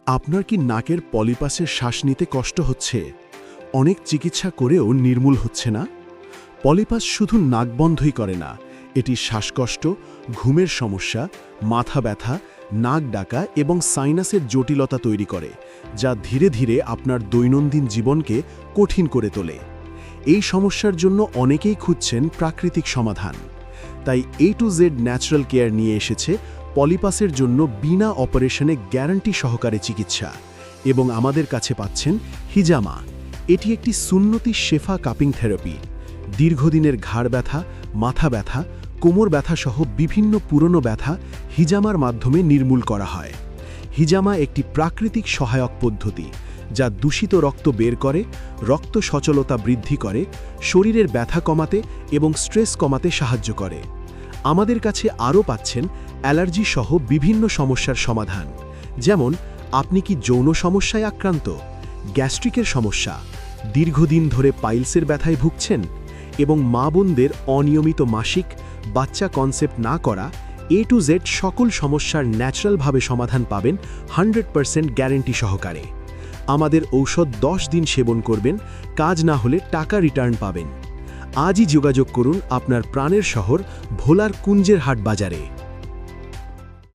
আপনার কি নাকের পলিপাসের শ্বাস নিতে কষ্ট হচ্ছে? অনেক চিকিৎসা করেও নির্মূল হচ্ছে না? পলিপাস শুধু নাক বন্ধই করে না, এটি শ্বাসকষ্ট, ঘুমের সমস্যা, মাথা ব্যথা, নাক ডাকা এবং সাইনাসের জটিলতা তৈরি করে, যা ধীরে ধীরে আপনার দৈনন্দিন জীবনকে কঠিন করে তোলে। এই সমস্যার জন্য অনেকেই খুঁজছেন প্রাকৃতিক সমাধান। তাই A to Z natural care নিয়ে এসেছে পলিপাসের জন্য বিনা অপারেশনে গ্যারান্টি সহকারে চিকিৎসা, এবং আমাদের কাছে পাচ্ছেন হিজামা। এটি একটি সুন্নতি শেফা কাপিং থেরাপি। দীর্ঘদিনের ঘাড় ব্যথা, মাথা ব্যথা, কোমর ব্যথা সহ বিভিন্ন পুরনো ব্যথা হিজামার মাধ্যমে নির্মূল করা হয়। হিজামা একটি প্রাকৃতিক সহায়ক পদ্ধতি যা দূষিত রক্ত বের করে, রক্ত সচলতা বৃদ্ধি করে, শরীরের ব্যথা কমাতে এবং স্ট্রেস কমাতে সাহায্য করে। আমাদের কাছে আরও পাচ্ছেন অ্যালার্জি সহ বিভিন্ন সমস্যার সমাধান, যেমন আপনি কি যৌন সমস্যায় আক্রান্ত, গ্যাস্ট্রিকের সমস্যা, দীর্ঘদিন ধরে পাইলসের ব্যথায় ভুগছেন, এবং মা বোনদের অনিয়মিত মাসিক, বাচ্চা কনসেপ্ট না করা, A to Z সকল সমস্যার ন্যাচারালভাবে সমাধান পাবেন 100% গ্যারেন্টি সহকারে। আমাদের ঔষধ 10 দিন সেবন করবেন, কাজ না হলে টাকা রিটার্ন পাবেন। আজই যোগাযোগ করুন আপনার প্রাণের শহর ভোলার কুঞ্জের হাট বাজারে।